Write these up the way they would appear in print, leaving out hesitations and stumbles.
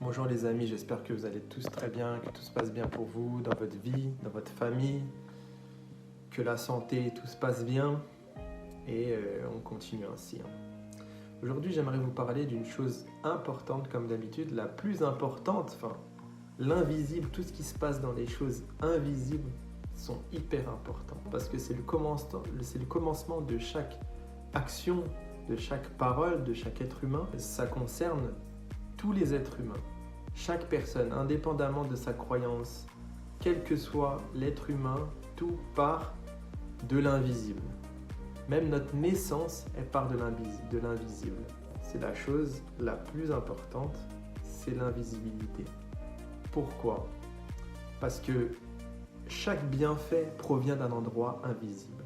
Bonjour les amis, j'espère que vous allez tous très bien, que tout se passe bien pour vous, dans votre vie, dans votre famille, que la santé, tout se passe bien et on continue ainsi. Aujourd'hui, j'aimerais vous parler d'une chose importante comme d'habitude, la plus importante, l'invisible, tout ce qui se passe dans les choses invisibles sont hyper importants parce que c'est le commencement de chaque action, de chaque parole, de chaque être humain. Ça concerne tous les êtres humains, chaque personne, indépendamment de sa croyance, quel que soit l'être humain, tout part de l'invisible. Même notre naissance, elle part de l'invisible. C'est la chose la plus importante, c'est l'invisibilité. Pourquoi? Parce que chaque bienfait provient d'un endroit invisible.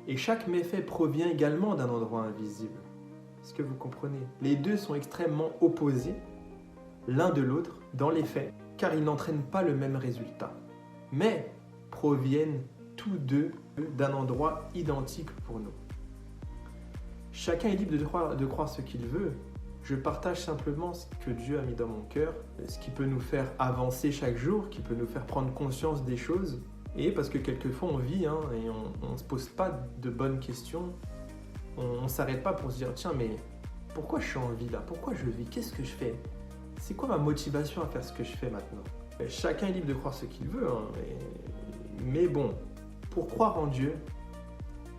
Et chaque méfait provient également d'un endroit invisible. Est-ce que vous comprenez? Les deux sont extrêmement opposés l'un de l'autre dans les faits, car ils n'entraînent pas le même résultat, mais proviennent tous deux d'un endroit identique pour nous. Chacun est libre de croire ce qu'il veut. Je partage simplement ce que Dieu a mis dans mon cœur, ce qui peut nous faire avancer chaque jour, qui peut nous faire prendre conscience des choses. Et parce que quelquefois on vit et on ne se pose pas de bonnes questions, on ne s'arrête pas pour se dire tiens mais pourquoi je suis en vie là? Pourquoi je vis? Qu'est-ce que je fais? C'est quoi ma motivation à faire ce que je fais maintenant? Chacun est libre de croire ce qu'il veut, mais bon, pour croire en Dieu,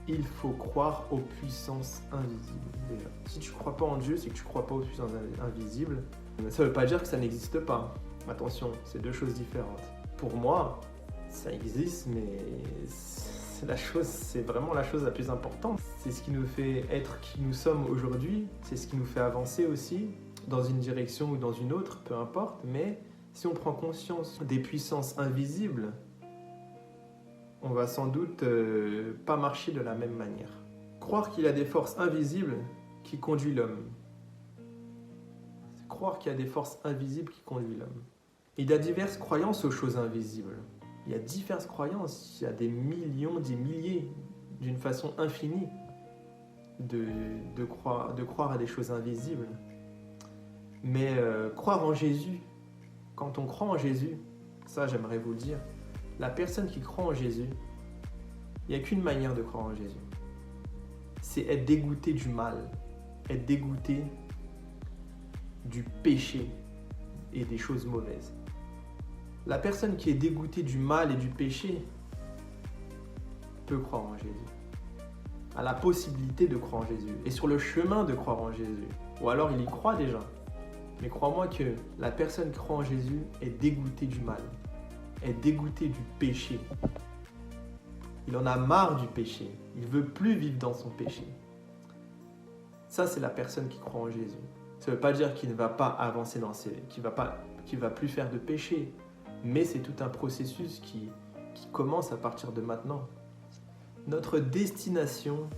il faut croire aux puissances invisibles déjà. Si tu ne crois pas en Dieu, c'est que tu ne crois pas aux puissances invisibles. Ça ne veut pas dire que ça n'existe pas. Attention, c'est deux choses différentes. Pour moi, ça existe, mais c'est vraiment la chose la plus importante. C'est ce qui nous fait être qui nous sommes aujourd'hui, c'est ce qui nous fait avancer aussi, dans une direction ou dans une autre, peu importe, mais si on prend conscience des puissances invisibles, on va sans doute pas marcher de la même manière. Croire qu'il y a des forces invisibles qui conduisent l'homme. C'est croire qu'il y a des forces invisibles qui conduisent l'homme. Il y a diverses croyances aux choses invisibles. Il y a diverses croyances, il y a des millions, des milliers, d'une façon infinie, de croire à des choses invisibles. Mais croire en Jésus, quand on croit en Jésus, ça j'aimerais vous le dire, la personne qui croit en Jésus, il n'y a qu'une manière de croire en Jésus. C'est être dégoûté du mal, être dégoûté du péché et des choses mauvaises. La personne qui est dégoûtée du mal et du péché peut croire en Jésus, a la possibilité de croire en Jésus, et sur le chemin de croire en Jésus, ou alors il y croit déjà. Mais crois-moi que la personne qui croit en Jésus est dégoûtée du mal, est dégoûtée du péché. Il en a marre du péché. Il ne veut plus vivre dans son péché. Ça, c'est la personne qui croit en Jésus. Ça ne veut pas dire qu'il ne va pas avancer qu'il va plus faire de péché. Mais c'est tout un processus qui commence à partir de maintenant. Notre destination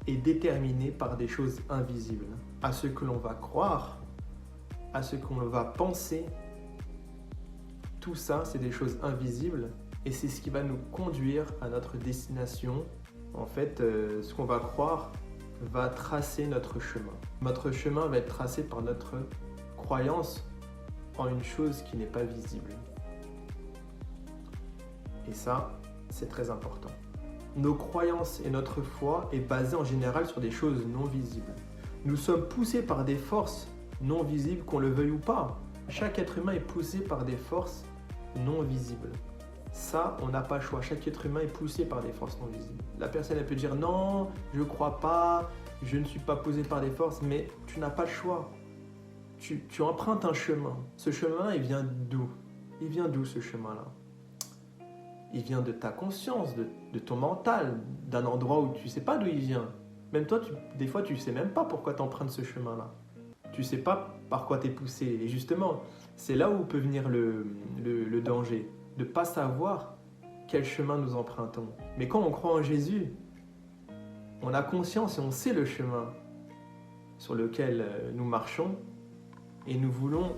est déterminée par des choses invisibles. À ce que l'on va croire, à ce qu'on va penser, tout ça, c'est des choses invisibles et c'est ce qui va nous conduire à notre destination. En fait, ce qu'on va croire va tracer notre chemin. Notre chemin va être tracé par notre croyance en une chose qui n'est pas visible. Et ça, c'est très important. Nos croyances et notre foi est basée en général sur des choses non visibles. Nous sommes poussés par des forces non visibles, qu'on le veuille ou pas. Chaque être humain est poussé par des forces non visibles. Ça, on n'a pas le choix. Chaque être humain est poussé par des forces non visibles. La personne, elle peut dire non, je ne crois pas, je ne suis pas poussé par des forces, mais tu n'as pas le choix. Tu empruntes un chemin. Ce chemin, il vient d'où? Il vient d'où ce chemin-là? Il vient de ta conscience, de ton mental, d'un endroit où tu ne sais pas d'où il vient. Même toi, des fois, tu ne sais même pas pourquoi tu empruntes ce chemin-là. Tu ne sais pas par quoi tu es poussé. Et justement, c'est là où peut venir le danger, de ne pas savoir quel chemin nous empruntons. Mais quand on croit en Jésus, on a conscience et on sait le chemin sur lequel nous marchons et nous voulons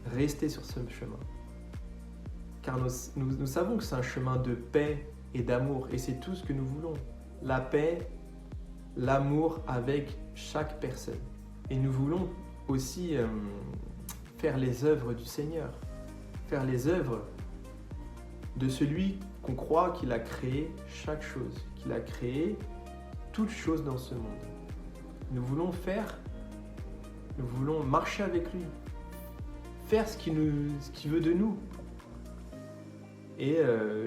rester sur ce chemin. Car nous savons que c'est un chemin de paix et d'amour et c'est tout ce que nous voulons. La paix, l'amour avec chaque personne. Et nous voulons aussi faire les œuvres du Seigneur, faire les œuvres de celui qu'on croit qu'il a créé chaque chose, qu'il a créé toutes choses dans ce monde. Nous voulons marcher avec lui, faire ce qu'il veut de nous. Et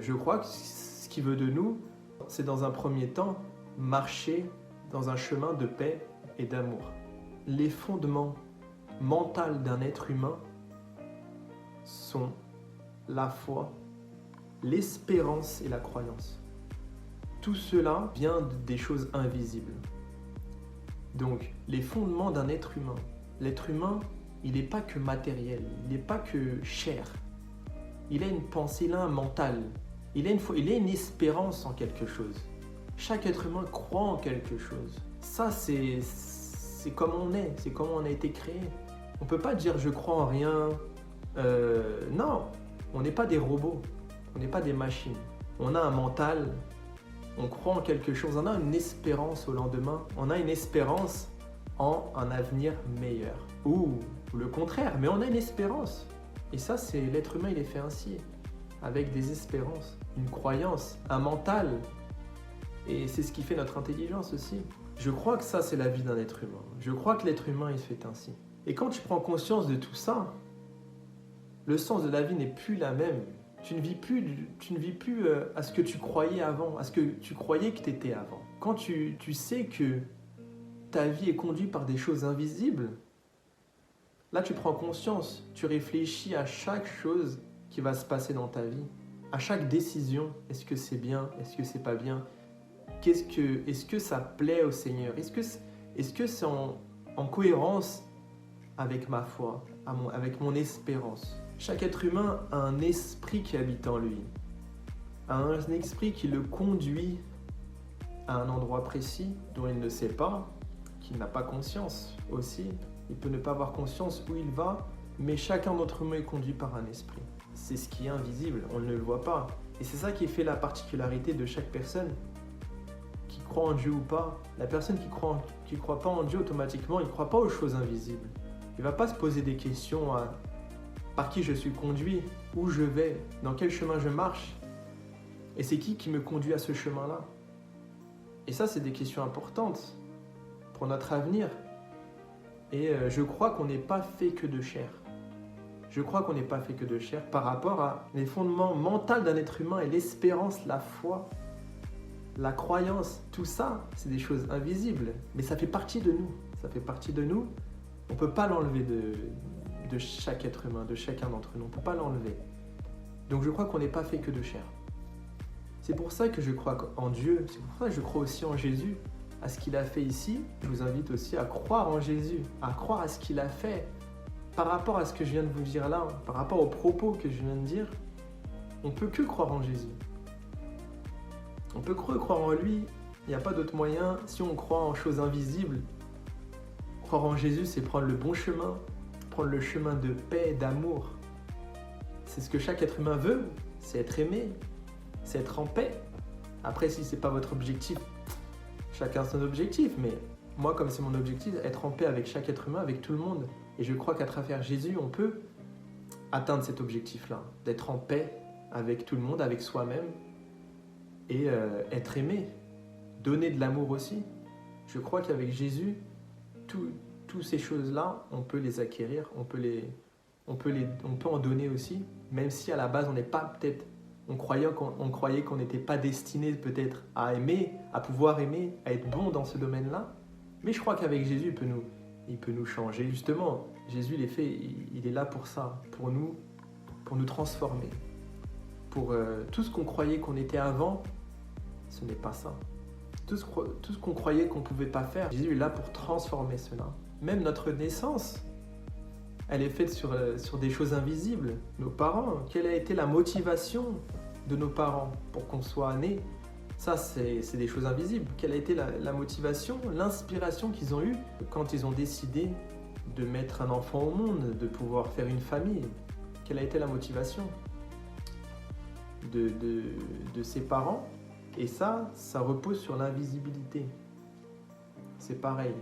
je crois que ce qu'il veut de nous, c'est dans un premier temps marcher dans un chemin de paix et d'amour. Les fondements mentaux d'un être humain sont la foi, l'espérance et la croyance. Tout cela vient des choses invisibles. Donc, les fondements d'un être humain. L'être humain, il n'est pas que matériel, il n'est pas que chair. Il a une pensée, il a un mental, il a une foi, il a une espérance en quelque chose. Chaque être humain croit en quelque chose. Ça, c'est comme on est, c'est comme on a été créé. On ne peut pas dire je crois en rien. Non, on n'est pas des robots, on n'est pas des machines. On a un mental, on croit en quelque chose, on a une espérance au lendemain, on a une espérance en un avenir meilleur. Ou le contraire, mais on a une espérance. Et ça, c'est l'être humain, il est fait ainsi, avec des espérances, une croyance, un mental. Et c'est ce qui fait notre intelligence aussi. Je crois que ça, c'est la vie d'un être humain. Je crois que l'être humain, il fait ainsi. Et quand tu prends conscience de tout ça, le sens de la vie n'est plus la même. Tu ne vis plus à ce que tu croyais avant, à ce que tu croyais que tu étais avant. Quand tu sais que ta vie est conduite par des choses invisibles, là, tu prends conscience, tu réfléchis à chaque chose qui va se passer dans ta vie, à chaque décision. Est-ce que c'est bien? Est-ce que c'est pas bien? Est-ce que ça plaît au Seigneur? Est-ce que c'est en cohérence avec ma foi, avec mon espérance? Chaque être humain a un esprit qui habite en lui, a un esprit qui le conduit à un endroit précis dont il ne sait pas, qu'il n'a pas conscience aussi. Il peut ne pas avoir conscience où il va, mais chacun d'entre nous est conduit par un esprit. C'est ce qui est invisible, on ne le voit pas. Et c'est ça qui fait la particularité de chaque personne, qui croit en Dieu ou pas. La personne qui croit pas en Dieu, automatiquement, il ne croit pas aux choses invisibles. Il ne va pas se poser des questions à par qui je suis conduit, où je vais, dans quel chemin je marche, et c'est qui me conduit à ce chemin-là. Et ça, c'est des questions importantes pour notre avenir. Et je crois qu'on n'est pas fait que de chair. Je crois qu'on n'est pas fait que de chair par rapport à les fondements mentaux d'un être humain et l'espérance, la foi, la croyance. Tout ça, c'est des choses invisibles, mais ça fait partie de nous. Ça fait partie de nous. On ne peut pas l'enlever de chaque être humain, de chacun d'entre nous. On ne peut pas l'enlever. Donc je crois qu'on n'est pas fait que de chair. C'est pour ça que je crois en Dieu. C'est pour ça que je crois aussi en Jésus, à ce qu'il a fait ici. Je vous invite aussi à croire en Jésus, à croire à ce qu'il a fait. Par rapport à ce que je viens de vous dire là, par rapport aux propos que je viens de dire, on ne peut que croire en Jésus. On peut que croire en lui. Il n'y a pas d'autre moyen. Si on croit en choses invisibles, croire en Jésus, c'est prendre le bon chemin, prendre le chemin de paix, d'amour. C'est ce que chaque être humain veut, c'est être aimé, c'est être en paix. Après, si ce n'est pas votre objectif, chacun son objectif, mais moi, comme c'est mon objectif, être en paix avec chaque être humain, avec tout le monde. Et je crois qu'à travers Jésus, on peut atteindre cet objectif-là, d'être en paix avec tout le monde, avec soi-même, et être aimé, donner de l'amour aussi. Je crois qu'avec Jésus, toutes ces choses-là, on peut les acquérir, on peut en donner aussi, même si à la base, on croyait qu'on n'était pas destiné peut-être à aimer, à pouvoir aimer, à être bon dans ce domaine-là. Mais je crois qu'avec Jésus, il peut nous changer. Justement, Jésus, il est là pour ça, pour nous transformer. Pour tout ce qu'on croyait qu'on était avant, ce n'est pas ça. Tout ce qu'on croyait qu'on ne pouvait pas faire, Jésus est là pour transformer cela. Même notre naissance, elle est faite sur des choses invisibles. Nos parents, quelle a été la motivation de nos parents pour qu'on soit nés? Ça, c'est des choses invisibles. Quelle a été la motivation, l'inspiration qu'ils ont eue quand ils ont décidé de mettre un enfant au monde, de pouvoir faire une famille? Quelle a été la motivation de ses parents? Et ça repose sur l'invisibilité. C'est pareil.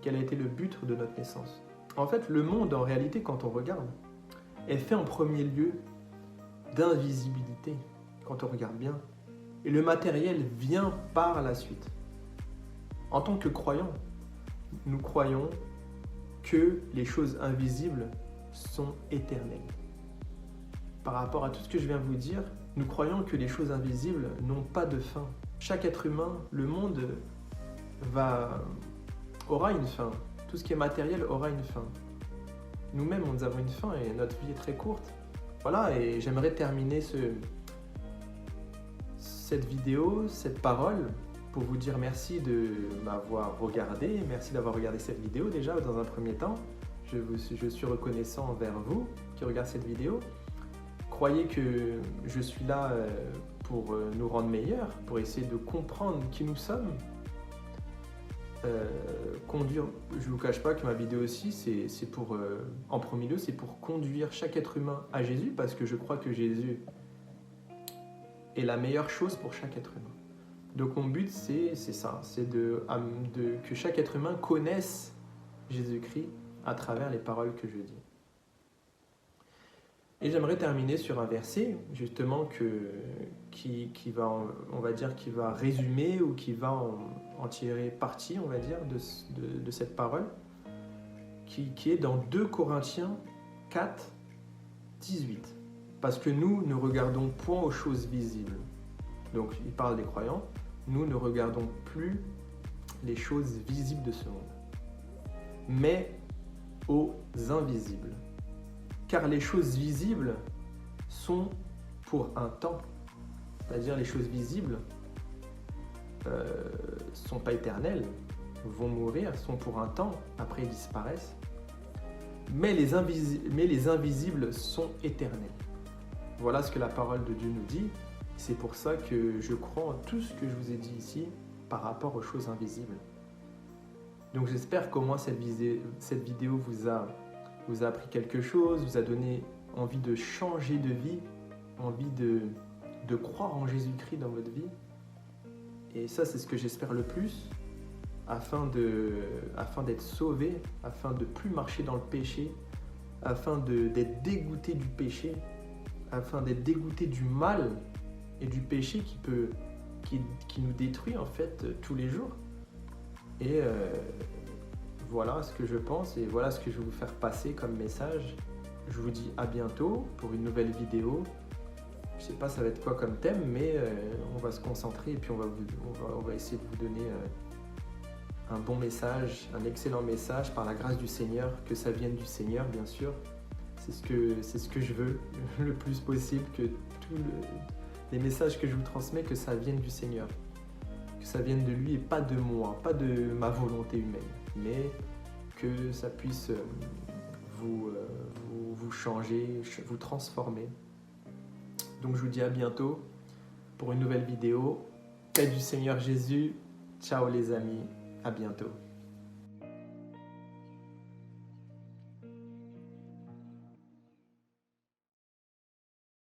Quel a été le but de notre naissance? En fait, le monde, en réalité, quand on regarde, est fait en premier lieu d'invisibilité, quand on regarde bien. Et le matériel vient par la suite. En tant que croyants, nous croyons que les choses invisibles sont éternelles. Par rapport à tout ce que je viens de vous dire, nous croyons que les choses invisibles n'ont pas de fin. Chaque être humain, le monde aura une fin. Tout ce qui est matériel aura une fin. Nous-mêmes, nous avons une fin et notre vie est très courte. Voilà, et j'aimerais terminer cette vidéo, cette parole, pour vous dire merci de m'avoir regardé. Merci d'avoir regardé cette vidéo déjà dans un premier temps. Je suis reconnaissant envers vous qui regardez cette vidéo. Croyez que je suis là pour nous rendre meilleurs, pour essayer de comprendre qui nous sommes. Conduire, je ne vous cache pas que ma vidéo aussi, c'est pour, en premier lieu, c'est pour conduire chaque être humain à Jésus, parce que je crois que Jésus est la meilleure chose pour chaque être humain. Donc mon but, c'est ça, c'est que chaque être humain connaisse Jésus-Christ à travers les paroles que je dis. Et j'aimerais terminer sur un verset, justement, qui va résumer ou qui va en tirer parti, on va dire, de cette parole, qui est dans 2 Corinthiens 4, 18. Parce que nous ne regardons point aux choses visibles. Donc, il parle des croyants. Nous ne regardons plus les choses visibles de ce monde, mais aux invisibles. Car les choses visibles sont pour un temps. C'est-à-dire les choses visibles ne sont pas éternelles, vont mourir, sont pour un temps, après ils disparaissent. Mais les invisibles sont éternels. Voilà ce que la parole de Dieu nous dit. C'est pour ça que je crois en tout ce que je vous ai dit ici par rapport aux choses invisibles. Donc j'espère qu'au moins cette vidéo vous a appris quelque chose, vous a donné envie de changer de vie, envie de croire en Jésus-Christ dans votre vie. Et ça, c'est ce que j'espère le plus, afin d'être sauvé, afin de ne plus marcher dans le péché, afin d'être dégoûté du péché, afin d'être dégoûté du mal et du péché qui nous détruit en fait tous les jours. Et voilà ce que je pense et voilà ce que je vais vous faire passer comme message. Je vous dis à bientôt pour une nouvelle vidéo. Je sais pas ça va être quoi comme thème, mais on va se concentrer et puis on va essayer de vous donner un bon message, un excellent message par la grâce du Seigneur, que ça vienne du Seigneur bien sûr. C'est ce que je veux le plus possible, que tous les messages que je vous transmets, que ça vienne du Seigneur. Que ça vienne de lui et pas de moi, pas de ma volonté humaine, mais que ça puisse vous changer, vous transformer. Donc je vous dis à bientôt pour une nouvelle vidéo. Paix du Seigneur Jésus. Ciao les amis, à bientôt.